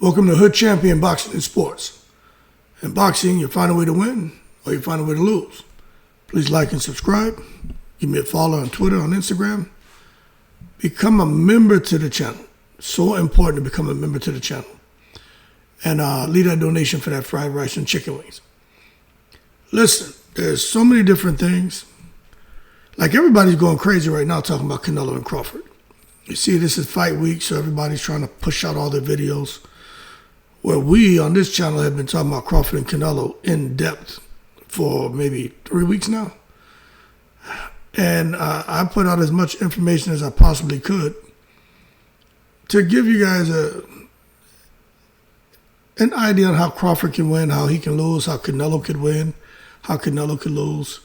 Welcome to Hood Champion Boxing and Sports. In boxing, you find a way to win or you find a way to lose. Please like and subscribe. Give me a follow on Twitter, on Instagram. Become a member to the channel. So important to become a member to the channel. And leave that donation for that fried rice and chicken wings. Listen, there's so many different things. Like everybody's going crazy right now talking about Canelo and Crawford. You see, this is fight week, so everybody's trying to push out all their videos. Where we on this channel have been talking about Crawford and Canelo in depth for maybe 3 weeks now. And I put out as much information as I possibly could to give you guys an idea on how Crawford can win, how he can lose, how Canelo could win, how Canelo could lose.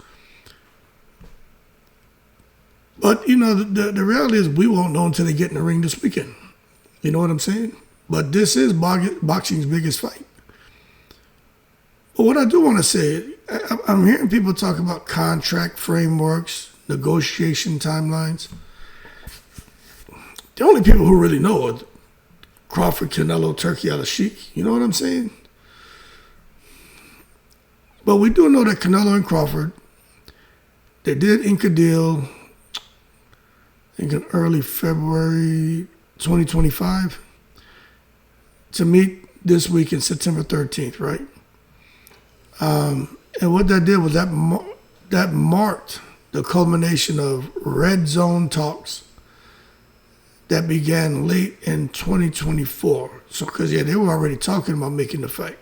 But, you know, the reality is we won't know until they get in the ring this weekend. You know what I'm saying? But this is boxing's biggest fight. But what I do want to say, I'm hearing people talk about contract frameworks, negotiation timelines. The only people who really know are Crawford, Canelo, Turkey Al-Sheikh. You know what I'm saying? But we do know that Canelo and Crawford, they did ink a deal, I think in early February 2025, to meet this week in September 13th, right? And what that did was that marked the culmination of red zone talks that began late in 2024. So, because, yeah, they were already talking about making the fight.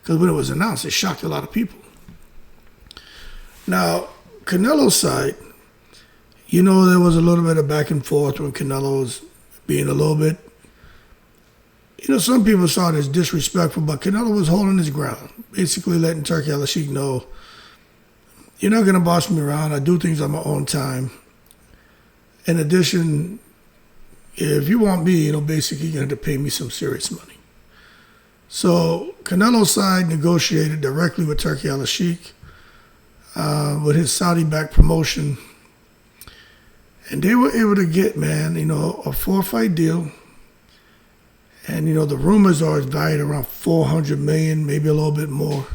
Because when it was announced, it shocked a lot of people. Now, Canelo's side, you know, there was a little bit of back and forth when Canelo was being a little bit, you know, some people saw it as disrespectful, but Canelo was holding his ground, basically letting Turkey Al-Sheikh know, you're not going to boss me around. I do things on my own time. In addition, if you want me, you know, basically you're going to have to pay me some serious money. So Canelo's side negotiated directly with Turkey Al-Sheikh with his Saudi-backed promotion. And they were able to get, man, you know, a 4-fight deal. And, you know, the rumors are it's valued around $400 million, maybe a little bit more.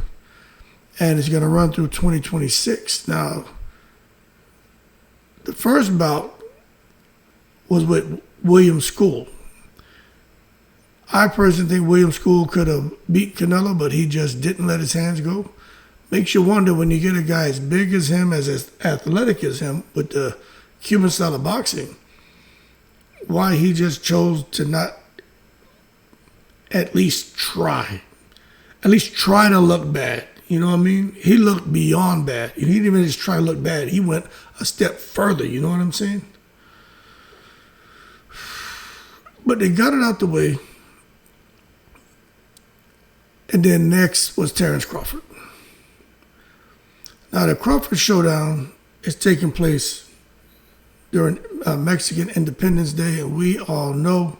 And it's going to run through 2026. Now, the first bout was with William School. I personally think William School could have beat Canelo, but he just didn't let his hands go. Makes you wonder when you get a guy as big as him, as athletic as him, with the Cuban style of boxing, why he just chose to not at least try to look bad. You know what I mean? He looked beyond bad. He didn't even just try to look bad. He went a step further. You know what I'm saying? But they got it out the way. And then next was Terence Crawford. Now, the Crawford showdown is taking place during Mexican Independence Day, and we all know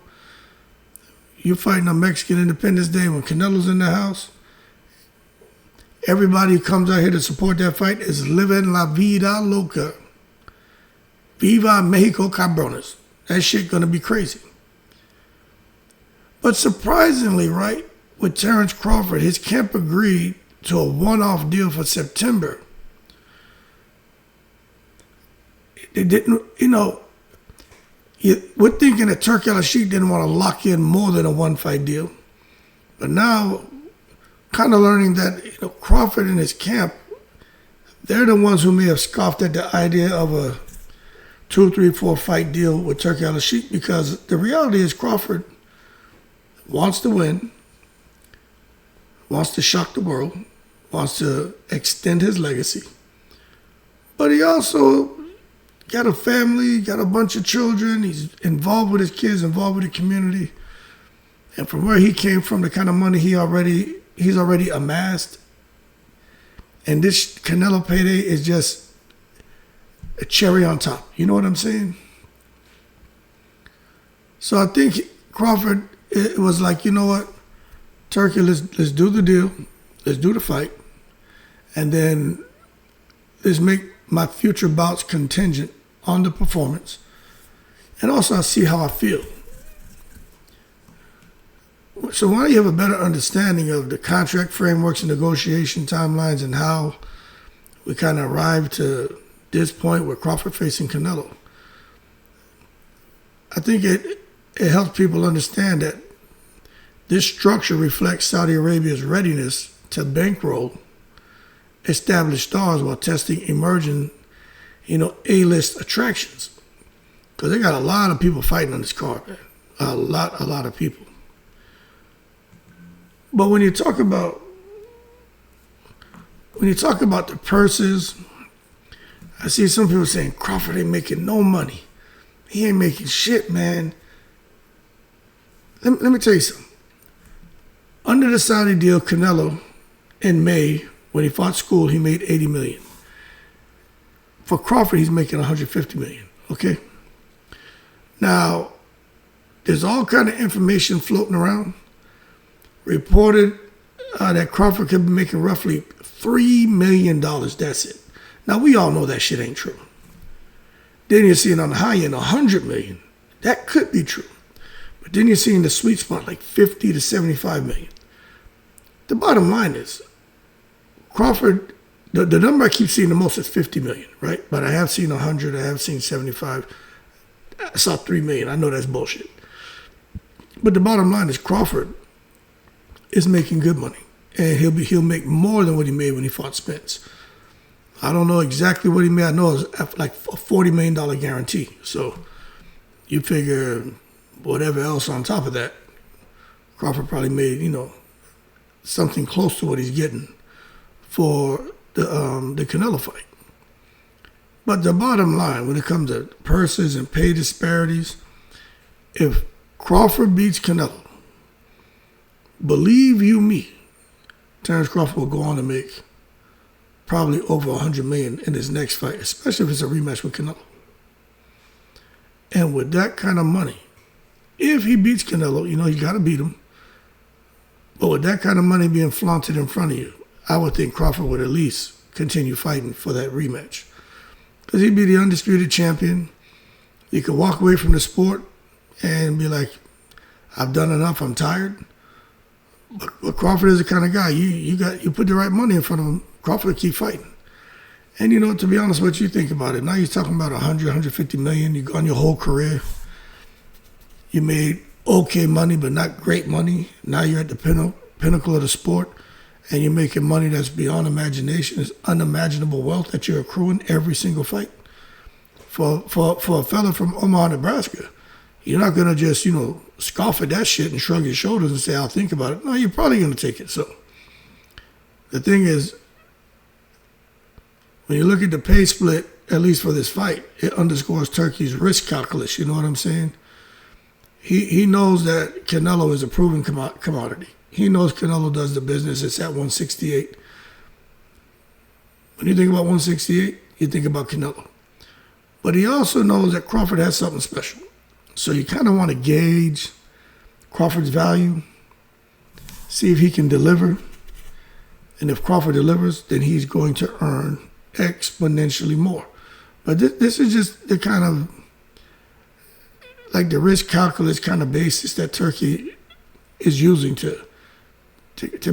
you're fighting on Mexican Independence Day when Canelo's in the house. Everybody who comes out here to support that fight is living la vida loca. Viva Mexico cabrones. That shit gonna be crazy. But surprisingly, right, with Terence Crawford, his camp agreed to a one-off deal for September. They didn't, you know, we're thinking that Turkey Al-Sheikh didn't want to lock in more than a one-fight deal. But now, kind of learning that, you know, Crawford and his camp, they're the ones who may have scoffed at the idea of a 2, 3, 4 fight deal with Turkey Al-Sheikh, because the reality is Crawford wants to win, wants to shock the world, wants to extend his legacy. But he also got a family, got a bunch of children. He's involved with his kids, involved with the community. And from where he came from, the kind of money he's already amassed. And this Canelo payday is just a cherry on top. You know what I'm saying? So I think Crawford, it was like, you know what? Turkey, let's do the deal. Let's do the fight. And then let's make my future bouts contingent on the performance. And also I see how I feel. So why don't you have a better understanding of the contract frameworks and negotiation timelines and how we kind of arrived to this point with Crawford facing Canelo? I think it helps people understand that this structure reflects Saudi Arabia's readiness to bankroll established stars while testing emerging, A-list attractions. Because they got a lot of people fighting on this card, man. A lot of people. But when you talk about the purses, I see some people saying Crawford ain't making no money. He ain't making shit, man. Let me tell you something. Under the Saudi deal, Canelo, in May, when he fought School, he made $80 million. For Crawford, he's making $150 million, okay? Now, there's all kind of information floating around. Reported that Crawford could be making roughly $3 million, that's it. Now, we all know that shit ain't true. Then you're seeing on the high end, $100 million. That could be true. But then you're seeing the sweet spot like $50 to $75 million. The bottom line is, Crawford, the number I keep seeing the most is $50 million, right? But I have seen 100, I have seen 75. I saw $3 million. I know that's bullshit. But the bottom line is Crawford is making good money. And he'll make more than what he made when he fought Spence. I don't know exactly what he made. I know it was like a $40 million guarantee. So you figure whatever else on top of that, Crawford probably made, something close to what he's getting for the Canelo fight. But the bottom line, when it comes to purses and pay disparities, if Crawford beats Canelo, believe you me, Terence Crawford will go on to make probably over $100 million in his next fight, especially if it's a rematch with Canelo. And with that kind of money, if he beats Canelo, you got to beat him. But with that kind of money being flaunted in front of you, I would think Crawford would at least continue fighting for that rematch. Because he'd be the undisputed champion. He could walk away from the sport and be like, I've done enough, I'm tired. But Crawford is the kind of guy, you put the right money in front of him, Crawford will keep fighting. And to be honest, what you think about it, now you're talking about 100, 150 million, you on your whole career. You made okay money, but not great money. Now you're at the pinnacle of the sport, and you're making money that's beyond imagination. It's unimaginable wealth that you're accruing every single fight. For a fella from Omaha, Nebraska, you're not going to just, scoff at that shit and shrug your shoulders and say, I'll think about it. No, you're probably going to take it. So the thing is, when you look at the pay split, at least for this fight, it underscores Turkey's risk calculus. You know what I'm saying? He knows that Canelo is a proven commodity. He knows Canelo does the business. It's at 168. When you think about 168, you think about Canelo. But he also knows that Crawford has something special. So you kind of want to gauge Crawford's value, see if he can deliver. And if Crawford delivers, then he's going to earn exponentially more. But this is just the kind of, like the risk calculus kind of basis that Turkey is using to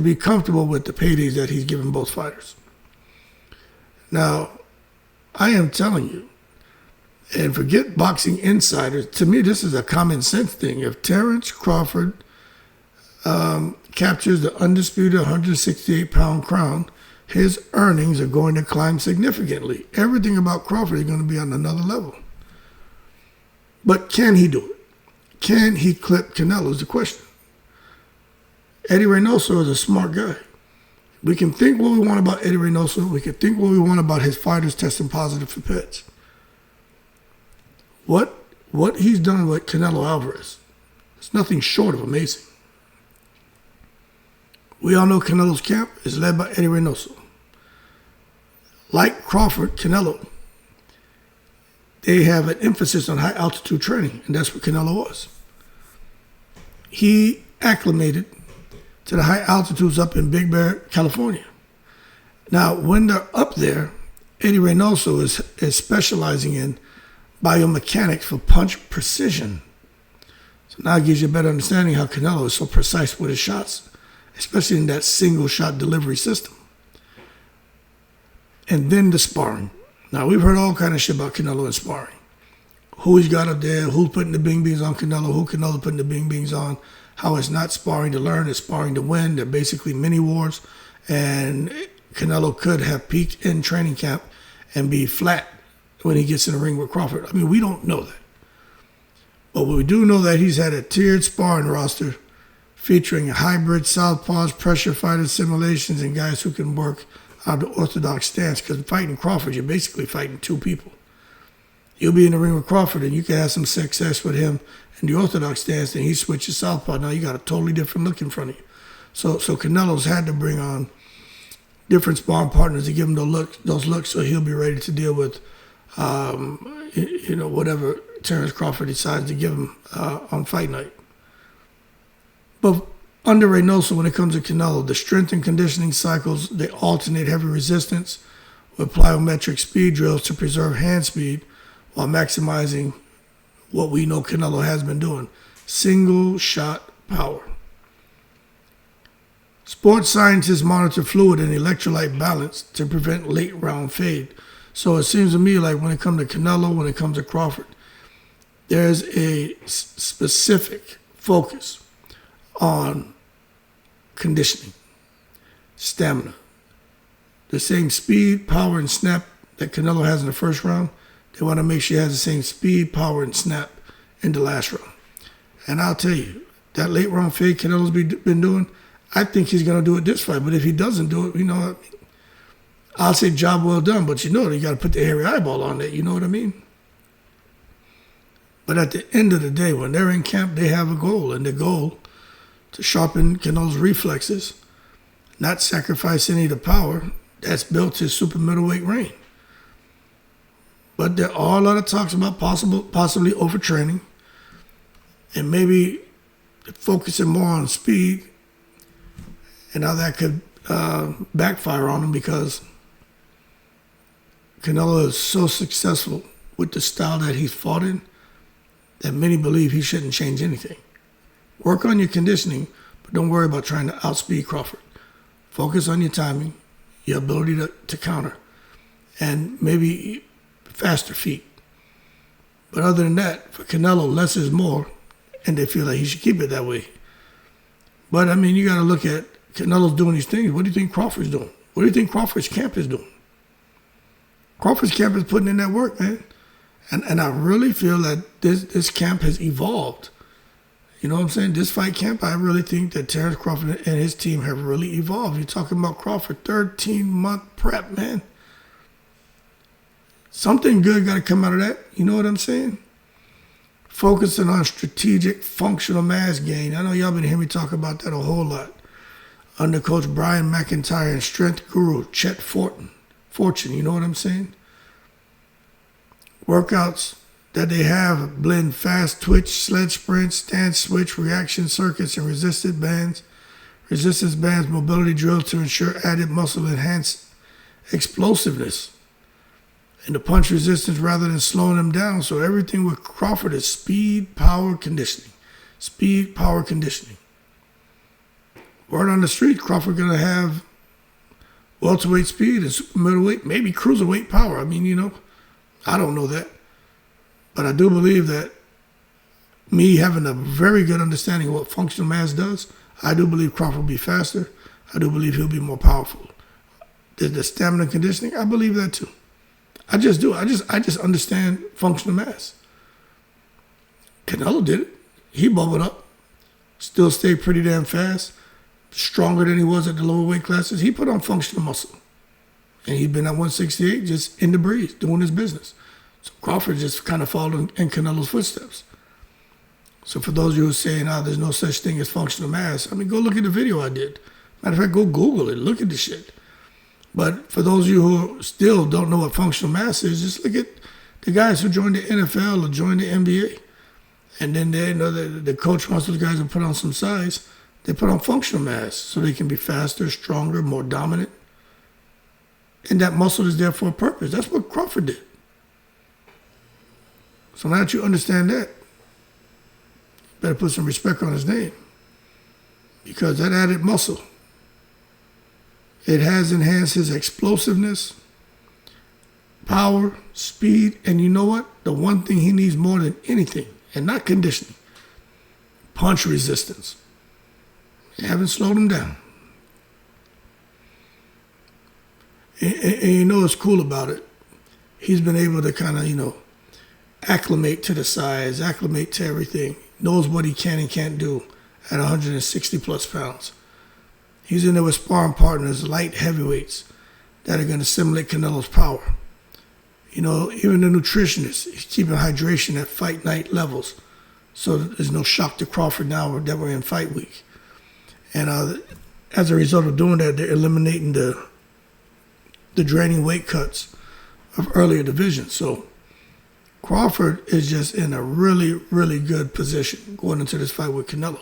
be comfortable with the paydays that he's giving both fighters. Now, I am telling you, and forget boxing insiders, to me this is a common sense thing. If Terence Crawford captures the undisputed 168-pound crown, his earnings are going to climb significantly. Everything about Crawford is going to be on another level. But can he do it? Can he clip Canelo is the question. Eddie Reynoso is a smart guy. We can think what we want about Eddie Reynoso. We can think what we want about his fighters testing positive for pets. What he's done with Canelo Alvarez, it's nothing short of amazing. We all know Canelo's camp is led by Eddie Reynoso. Like Crawford, Canelo, they have an emphasis on high altitude training, and that's what Canelo was. He acclimated to the high altitudes up in Big Bear, California. Now, when they're up there, Eddie Reynoso is specializing in biomechanics for punch precision. So now it gives you a better understanding how Canelo is so precise with his shots, especially in that single shot delivery system. And then the sparring. Now, we've heard all kind of shit about Canelo in sparring. Who he's got up there, who's putting the bing bings on Canelo, who Canelo putting the bing bings on, how it's not sparring to learn, it's sparring to win. They're basically mini wars. And Canelo could have peaked in training camp and be flat when he gets in the ring with Crawford. I mean, we don't know that. But we do know that he's had a tiered sparring roster featuring hybrid southpaws, pressure fighter simulations, and guys who can work out the orthodox stance. Because fighting Crawford, you're basically fighting two people. You'll be in the ring with Crawford, and you can have some success with him in the orthodox stance, and he switches southpaw. Now you got a totally different look in front of you. So Canelo's had to bring on different sparring partners to give him those looks, so he'll be ready to deal with, whatever Terence Crawford decides to give him on fight night. But under Reynoso, when it comes to Canelo, the strength and conditioning cycles, they alternate heavy resistance with plyometric speed drills to preserve hand speed while maximizing what we know Canelo has been doing, single shot power. Sports scientists monitor fluid and electrolyte balance to prevent late round fade. So it seems to me like when it comes to Canelo, when it comes to Crawford, there's a specific focus on conditioning, stamina. The same speed, power, and snap that Canelo has in the first round, they want to make sure he has the same speed, power, and snap in the last round. And I'll tell you, that late round fade Canelo's been doing, I think he's going to do it this fight. But if he doesn't do it, I'll say job well done, but you got to put the hairy eyeball on that, you know what I mean? But at the end of the day, when they're in camp, they have a goal, and the goal to sharpen Canelo's reflexes, not sacrifice any of the power that's built his super middleweight reign. But there are a lot of talks about possibly overtraining and maybe focusing more on speed and how that could backfire on him, because Canelo is so successful with the style that he's fought in that many believe he shouldn't change anything. Work on your conditioning, but don't worry about trying to outspeed Crawford. Focus on your timing, your ability to counter, and maybe faster feet. But other than that, for Canelo, less is more, and they feel like he should keep it that way. But, I mean, you got to look at Canelo's doing these things. What do you think Crawford's doing? What do you think Crawford's camp is doing? Crawford's camp is putting in that work, man. And I really feel that this camp has evolved. You know what I'm saying? This fight camp, I really think that Terence Crawford and his team have really evolved. You're talking about Crawford, 13-month prep, man. Something good got to come out of that. You know what I'm saying? Focusing on strategic functional mass gain. I know y'all been hearing me talk about that a whole lot. Under Coach Brian McIntyre and strength guru Chet Fortune, you know what I'm saying? Workouts that they have blend fast twitch, sled sprint, stance switch, reaction circuits, and resistance bands. Resistance bands, mobility drills to ensure added muscle enhanced explosiveness and the punch resistance rather than slowing them down. So everything with Crawford is speed, power, conditioning. Speed, power, conditioning. Word on the street, Crawford going to have welterweight speed and super middleweight, maybe cruiserweight power. I mean, I don't know that. But I do believe that me having a very good understanding of what functional mass does, I do believe Crawford will be faster. I do believe he'll be more powerful. The stamina and conditioning, I believe that too. I just do. I just understand functional mass. Canelo did it. He bubbled up. Still stayed pretty damn fast. Stronger than he was at the lower weight classes. He put on functional muscle. And he's been at 168 just in the breeze, doing his business. So Crawford just kind of followed in Canelo's footsteps. So for those of you who are saying, there's no such thing as functional mass, I mean, go look at the video I did. Matter of fact, go Google it. Look at the shit. But for those of you who still don't know what functional mass is, just look at the guys who joined the NFL or joined the NBA. And then they know that the coach wants those guys to put on some size. They put on functional mass so they can be faster, stronger, more dominant. And that muscle is there for a purpose. That's what Crawford did. So now that you understand that, better put some respect on his name, because that added muscle, it has enhanced his explosiveness, power, speed, and you know what? The one thing he needs more than anything, and not conditioning, punch resistance. You haven't slowed him down. And you know what's cool about it? He's been able to kind of, acclimate to the size, acclimate to everything, knows what he can and can't do at 160 plus pounds. He's in there with sparring partners, light heavyweights, that are going to simulate Canelo's power. Even the nutritionist, he's keeping hydration at fight night levels, so there's no shock to Crawford now that we're in fight week. And as a result of doing that, they're eliminating the draining weight cuts of earlier divisions. So Crawford is just in a really, really good position going into this fight with Canelo.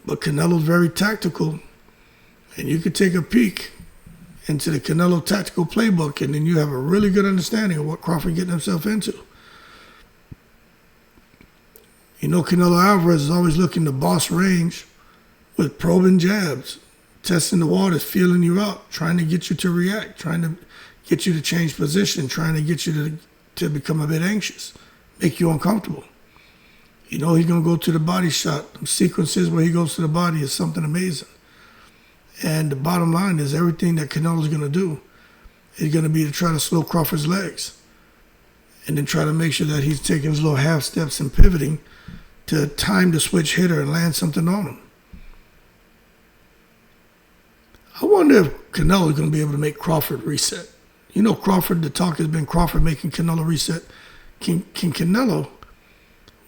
But Canelo's very tactical, and you could take a peek into the Canelo tactical playbook, and then you have a really good understanding of what Crawford getting himself into. Canelo Alvarez is always looking to boss range with probing jabs, testing the waters, feeling you out, trying to get you to react, trying to get you to change position, trying to get you to become a bit anxious, make you uncomfortable. He's going to go to the body shot. The sequences where he goes to the body is something amazing. And the bottom line is everything that Canelo's going to do is going to be to try to slow Crawford's legs and then try to make sure that he's taking his little half steps and pivoting to time the switch hitter and land something on him. I wonder if Canelo's going to be able to make Crawford reset. Crawford, the talk has been Crawford making Canelo reset. Can Canelo,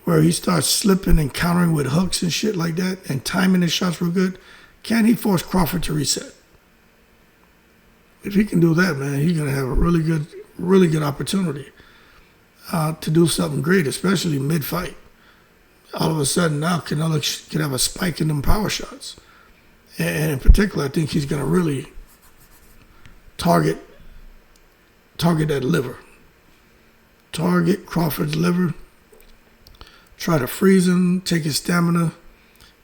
where he starts slipping and countering with hooks and shit like that and timing his shots real good, can he force Crawford to reset? If he can do that, man, he's going to have a really good opportunity to do something great, especially mid-fight. All of a sudden now Canelo can have a spike in them power shots. And in particular, I think he's going to really target that liver. Target Crawford's liver. Try to freeze him, take his stamina,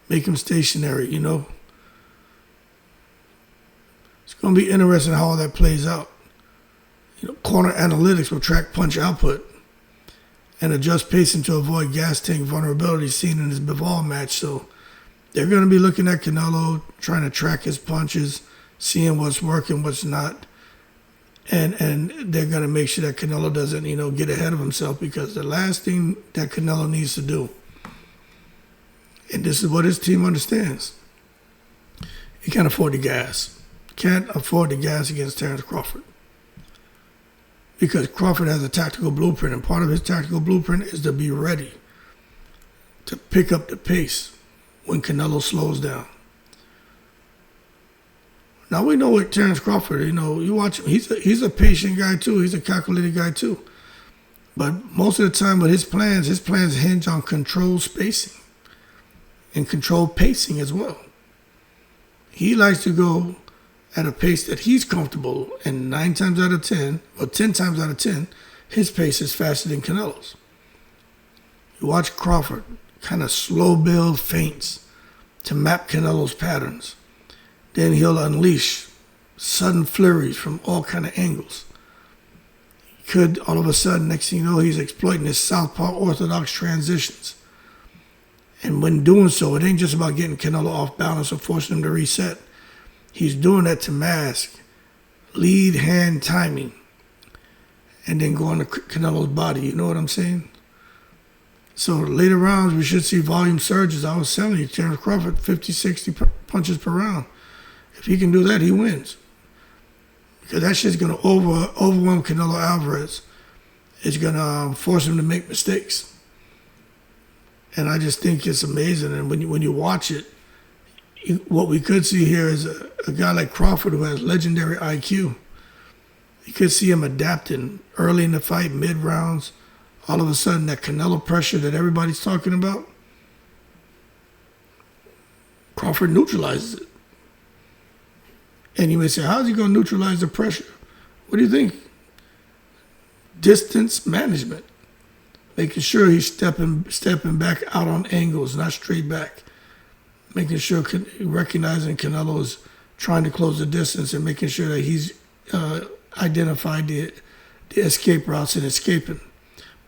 make him stationary, It's going to be interesting how all that plays out. Corner analytics will track punch output and adjust pacing to avoid gas tank vulnerability seen in his Bivol match. So they're going to be looking at Canelo, trying to track his punches, seeing what's working, what's not. And they're going to make sure that Canelo doesn't, get ahead of himself, because the last thing that Canelo needs to do, and this is what his team understands, he can't afford the gas. Can't afford the gas against Terence Crawford. Because Crawford has a tactical blueprint, and part of his tactical blueprint is to be ready to pick up the pace when Canelo slows down. Now we know with Terence Crawford, you watch him, he's a patient guy too, he's a calculated guy too. But most of the time with his plans hinge on controlled spacing and controlled pacing as well. He likes to go at a pace that he's comfortable, and 9 times out of 10, or 10 times out of 10, his pace is faster than Canelo's. You watch Crawford kind of slow build feints to map Canelo's patterns. Then he'll unleash sudden flurries from all kind of angles. He could, all of a sudden, next thing you know, he's exploiting his southpaw orthodox transitions. And when doing so, it ain't just about getting Canelo off balance or forcing him to reset. He's doing that to mask lead hand timing and then going to Canelo's body. You know what I'm saying? So later rounds, we should see volume surges. I was telling you, Terence Crawford, 50, 60 punches per round. If he can do that, he wins. Because that shit's going to overwhelm Canelo Alvarez. It's going to force him to make mistakes. And I just think it's amazing. And when you watch it, what we could see here is a guy like Crawford who has legendary IQ. You could see him adapting early in the fight, mid-rounds. All of a sudden, that Canelo pressure that everybody's talking about, Crawford neutralizes it. And you may say, how's he going to neutralize the pressure? What do you think? Distance management. making sure he's stepping back out on angles, not straight back. Making sure, recognizing Canelo is trying to close the distance and making sure that he's identified the escape routes and escaping.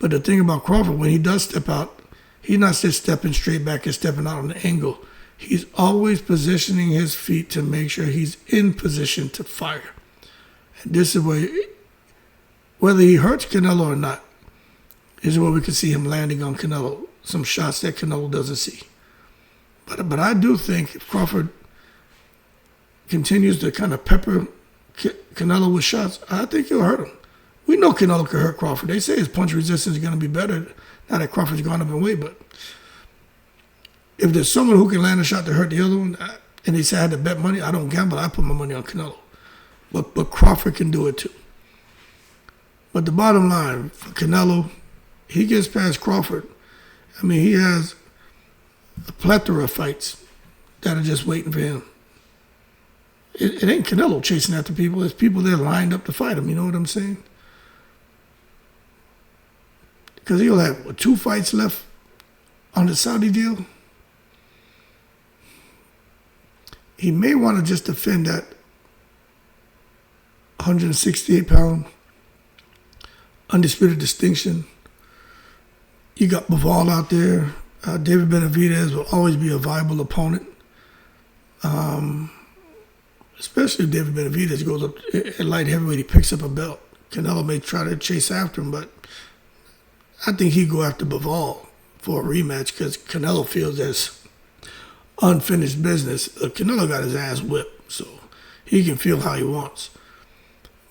But the thing about Crawford, when he does step out, he's not just stepping straight back and stepping out on an angle. He's always positioning his feet to make sure he's in position to fire. And this is where, whether he hurts Canelo or not, is where we can see him landing on Canelo, some shots that Canelo doesn't see. But I do think if Crawford continues to kind of pepper Canelo with shots, I think he'll hurt him. We know Canelo can hurt Crawford. They say his punch resistance is going to be better now that Crawford's gone up in weight. But if there's someone who can land a shot to hurt the other one, and they say I had to bet money, I don't gamble. I put my money on Canelo. But Crawford can do it too. But the bottom line, for Canelo, he gets past Crawford. I mean, he has a plethora of fights that are just waiting for him. It ain't Canelo chasing after people. It's people that are lined up to fight him. You know what I'm saying? Because he'll have 2 fights left on the Saudi deal. He may want to just defend that 168-pound undisputed distinction. You got Bivol out there. David Benavidez will always be a viable opponent. Especially if David Benavidez goes up at light heavyweight, he picks up a belt. Canelo may try to chase after him, but I think he'd go after Bivol for a rematch because Canelo feels there's unfinished business. Canelo got his ass whipped, so he can feel how he wants.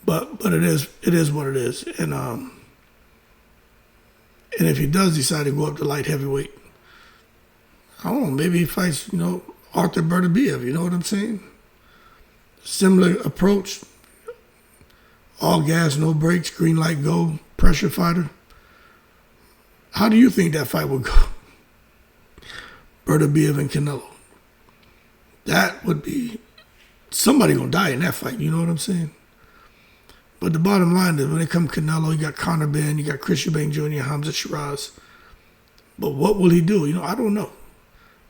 But it is what it is. And if he does decide to go up to light heavyweight, I don't know, maybe he fights, Arthur Bertabiev, you know what I'm saying? Similar approach, all gas, no brakes, green light, go, pressure fighter. How do you think that fight would go? Bertabiev and Canelo. That would be, somebody gonna die in that fight, you know what I'm saying? But the bottom line is when it comes to Canelo, you got Conor Benn, you got Chris Eubank Jr., Hamza Shiraz. But what will he do? I don't know.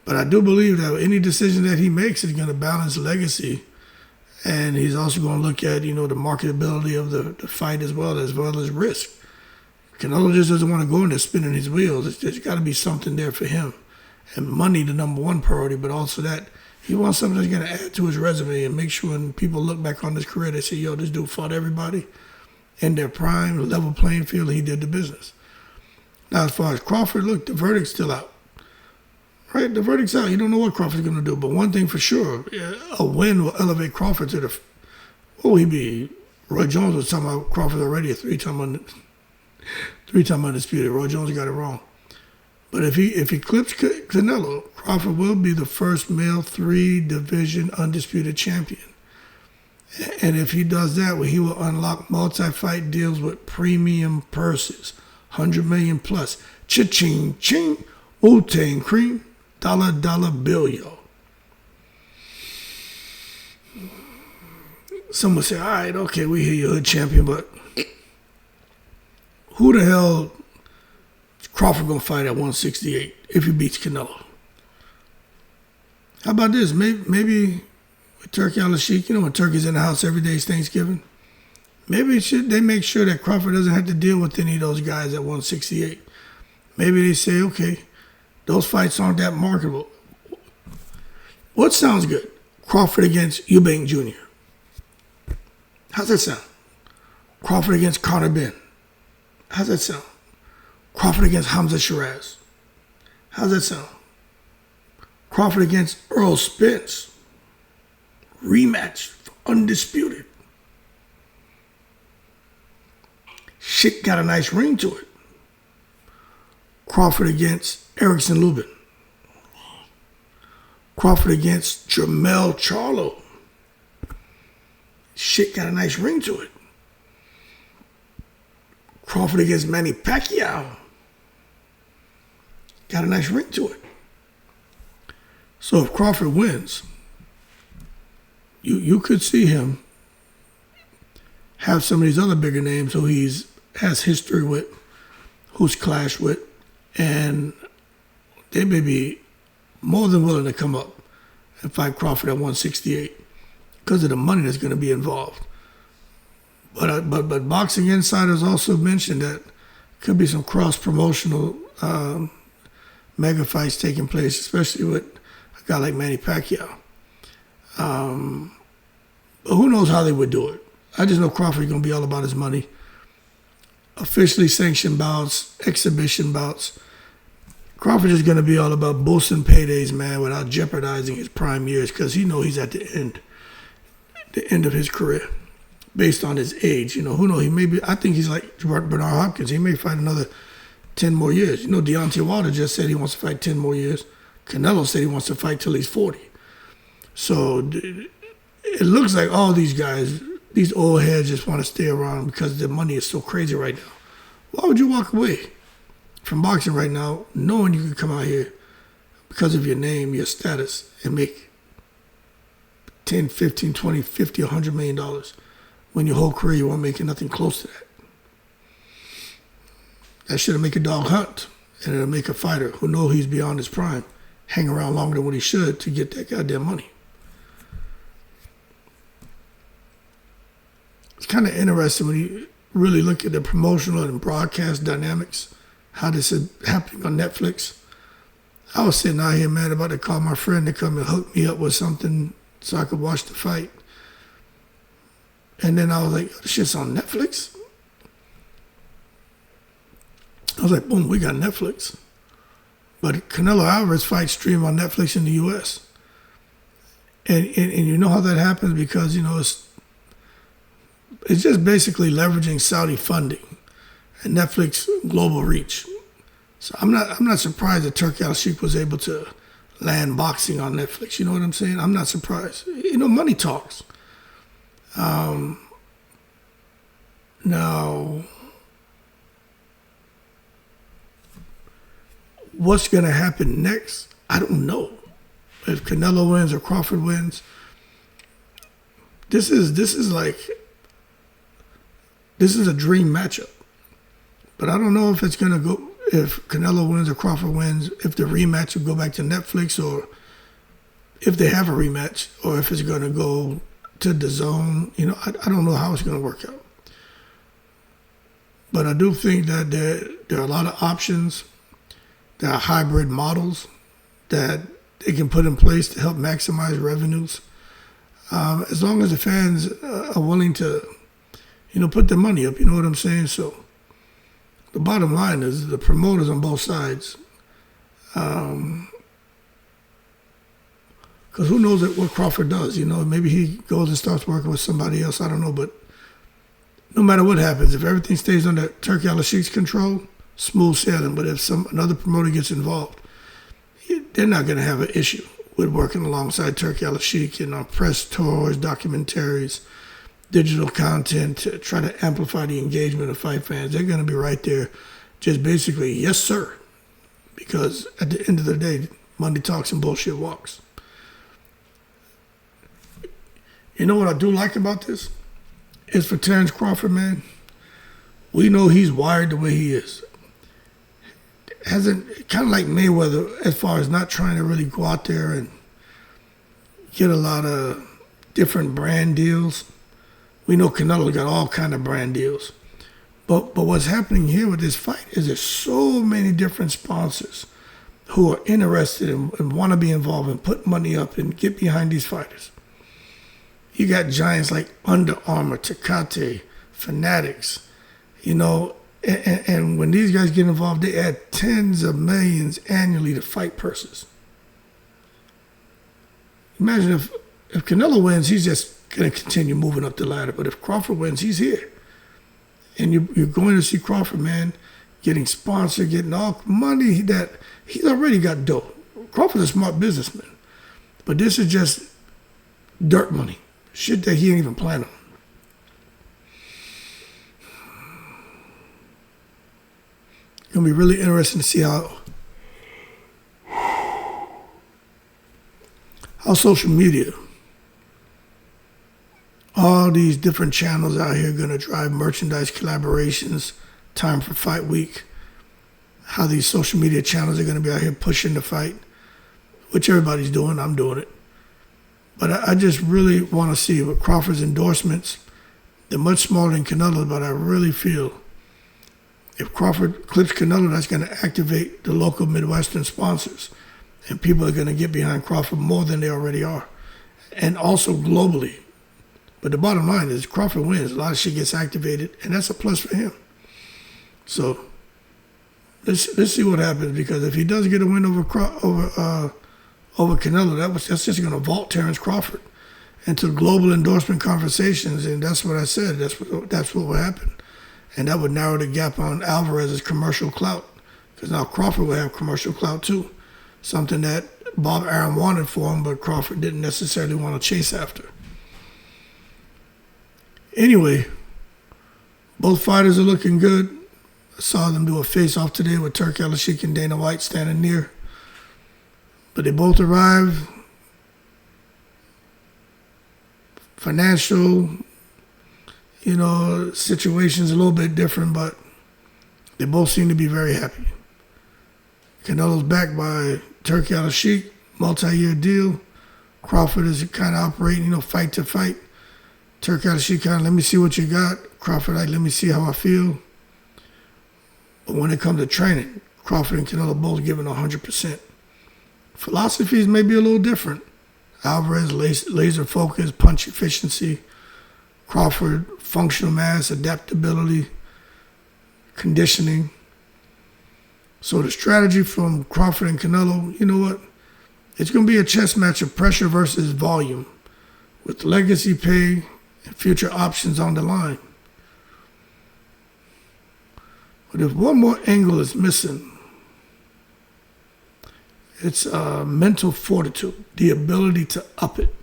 But I do believe that any decision that he makes is gonna balance legacy. And he's also going to look at, the marketability of the fight as well as risk. Canelo just doesn't want to go in there spinning his wheels. There's got to be something there for him. And money, the number one priority, but also that he wants something that's going to add to his resume and make sure when people look back on his career, they say, yo, this dude fought everybody in their prime, level playing field, and he did the business. Now, as far as Crawford, look, the verdict's still out. Right, the verdict's out. You don't know what Crawford's going to do. But one thing for sure, a win will elevate Crawford to what will he be? Roy Jones was talking about Crawford already, a three-time undisputed. Roy Jones got it wrong. But if he clips Canelo, Crawford will be the first male 3-division undisputed champion. And if he does that, he will unlock multi-fight deals with premium purses, 100 million plus. Cha-ching, ching, Wu-Tang cream. Dollar bill, yo. Someone say, all right, okay, we hear you, hood champion, but who the hell is Crawford going to fight at 168 if he beats Canelo? How about this? Maybe with Turkey on the Sheik, when Turkey's in the house every day is Thanksgiving, maybe they make sure that Crawford doesn't have to deal with any of those guys at 168. Maybe they say, okay, those fights aren't that marketable. What sounds good? Crawford against Eubank Jr. How's that sound? Crawford against Conor Benn. How's that sound? Crawford against Hamza Shiraz. How's that sound? Crawford against Earl Spence. Rematch, undisputed. Shit got a nice ring to it. Crawford against Erickson Lubin. Crawford against Jermell Charlo. Shit got a nice ring to it. Crawford against Manny Pacquiao. Got a nice ring to it. So if Crawford wins, you could see him have some of these other bigger names who has history with who's clashed with, and they may be more than willing to come up and fight Crawford at 168 because of the money that's going to be involved. But Boxing Insiders also mentioned that could be some cross-promotional mega fights taking place, especially with a guy like Manny Pacquiao. But who knows how they would do it? I just know Crawford's going to be all about his money. Officially sanctioned bouts, exhibition bouts. Crawford is going to be all about boosting paydays, man, without jeopardizing his prime years, because he knows he's at the end of his career, based on his age. You know, who knows? He may be. I think he's like Bernard Hopkins. He may fight another 10 more years. You know, Deontay Wilder just said he wants to fight 10 more years. Canelo said he wants to fight till he's 40. So it looks like all these guys, these old heads, just want to stay around because the money is so crazy right now. Why would you walk away from boxing right now, knowing you can come out here because of your name, your status, and make 10, 15, 20, 50, $100 million when your whole career you weren't making nothing close to that? That should make a dog hunt, and it'll make a fighter who knows he's beyond his prime hang around longer than what he should to get that goddamn money. It's kind of interesting when you really look at the promotional and broadcast dynamics, how this is happening on Netflix. I was sitting out here, man, about to call my friend to come and hook me up with something so I could watch the fight. And then I was like, this shit's on Netflix? I was like, boom, we got Netflix. But Canelo Alvarez fight stream on Netflix in the U.S. And you know how that happens? Because, you know, it's just basically leveraging Saudi funding and Netflix global reach. So I'm not surprised that Turki Al-Sheikh was able to land boxing on Netflix. You know what I'm saying? I'm not surprised. You know, money talks. Now, what's going to happen next? I don't know. If Canelo wins or Crawford wins, this is a dream matchup. But I don't know if it's going to go, if Canelo wins or Crawford wins, if the rematch will go back to Netflix, or if they have a rematch, or if it's going to go to DAZN. You know, I don't know how it's going to work out. But I do think that there are a lot of options. There are hybrid models that they can put in place to help maximize revenues. As long as the fans are willing to, you know, put their money up, you know what I'm saying? So the bottom line is the promoters on both sides, because who knows what Crawford does, you know? Maybe he goes and starts working with somebody else, I don't know. But no matter what happens, if everything stays under Turki Al-Sheikh's control, smooth sailing. But if another promoter gets involved, they're not going to have an issue with working alongside Turki Al-Sheikh in press tours, documentaries, digital content to try to amplify the engagement of fight fans. They're going to be right there, just basically, yes, sir. Because at the end of the day, money talks and bullshit walks. You know what I do like about this? Is for Terence Crawford, man, we know he's wired the way he is. Hasn't, kind of like Mayweather, as far as not trying to really go out there and get a lot of different brand deals. We know Canelo got all kind of brand deals. But what's happening here with this fight is there's so many different sponsors who are interested and want to be involved and put money up and get behind these fighters. You got giants like Under Armour, Tecate, Fanatics, you know, and when these guys get involved, they add tens of millions annually to fight purses. Imagine if Canelo wins, he's just going to continue moving up the ladder. But if Crawford wins, he's here. And you're going to see Crawford, man, getting sponsored, getting all money that he's already got dough. Crawford's a smart businessman. But this is just dirt money. Shit that he ain't even plan on. It's going to be really interesting to see how social media, all these different channels out here are going to drive merchandise collaborations, time for fight week. how these social media channels are going to be out here pushing the fight, which everybody's doing. I'm doing it. But I just really want to see with Crawford's endorsements. They're much smaller than Canelo, but I really feel if Crawford clips Canelo, that's going to activate the local Midwestern sponsors. And people are going to get behind Crawford more than they already are. And also globally. But the bottom line is Crawford wins. A lot of shit gets activated, and that's a plus for him. So let's see what happens, because if he does get a win over Canelo, that's just going to vault Terrence Crawford into global endorsement conversations, and that's what I said. That's what will happen, and that would narrow the gap on Alvarez's commercial clout, because now Crawford will have commercial clout too, something that Bob Arum wanted for him, but Crawford didn't necessarily want to chase after. Anyway, both fighters are looking good. I saw them do a face-off today with Turk Al-Sheikh and Dana White standing near. But they both arrived. Financial, situation's a little bit different, but they both seem to be very happy. Canelo's backed by Turk Al-Sheikh, multi-year deal. Crawford is kind of operating, fight to fight. Turk Al-Sheikh kind of, let me see what you got. Crawford, let me see how I feel. But when it comes to training, Crawford and Canelo both giving 100%. Philosophies may be a little different. Alvarez, laser focus, punch efficiency. Crawford, functional mass, adaptability, conditioning. So the strategy from Crawford and Canelo, you know what? It's going to be a chess match of pressure versus volume, with legacy pay and future options on the line. But if one more angle is missing, it's mental fortitude, the ability to up it.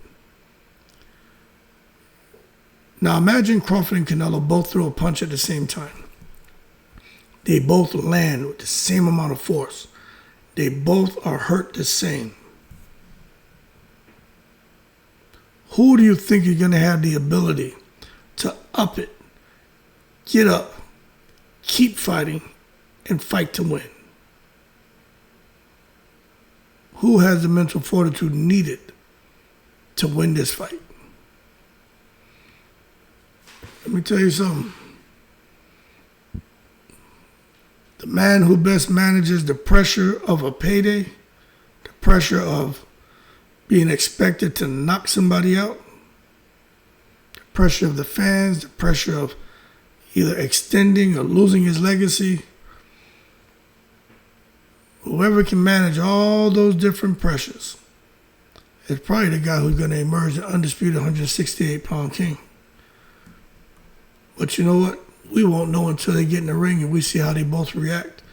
Now imagine Crawford and Canelo both throw a punch at the same time. They both land with the same amount of force. They both are hurt the same. Who do you think you're going to have the ability to up it, get up, keep fighting, and fight to win? Who has the mental fortitude needed to win this fight? Let me tell you something. The man who best manages the pressure of a payday, the pressure of being expected to knock somebody out, the pressure of the fans, the pressure of either extending or losing his legacy. Whoever can manage all those different pressures is probably the guy who's going to emerge an undisputed 168-pound king. But you know what? We won't know until they get in the ring and we see how they both react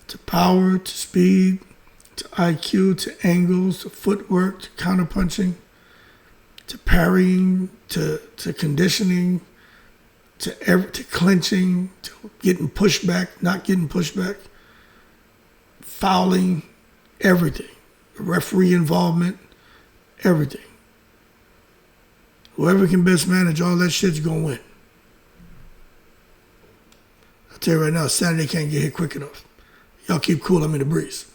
to power, to speed, to IQ, to angles, to footwork, to counterpunching, to parrying, to conditioning, to clinching, to getting pushed back, not getting pushed back, fouling, everything. Referee involvement, everything. Whoever can best manage all that shit's going to win. I'll tell you right now, Saturday can't get hit quick enough. Y'all keep cool, I'm in the breeze.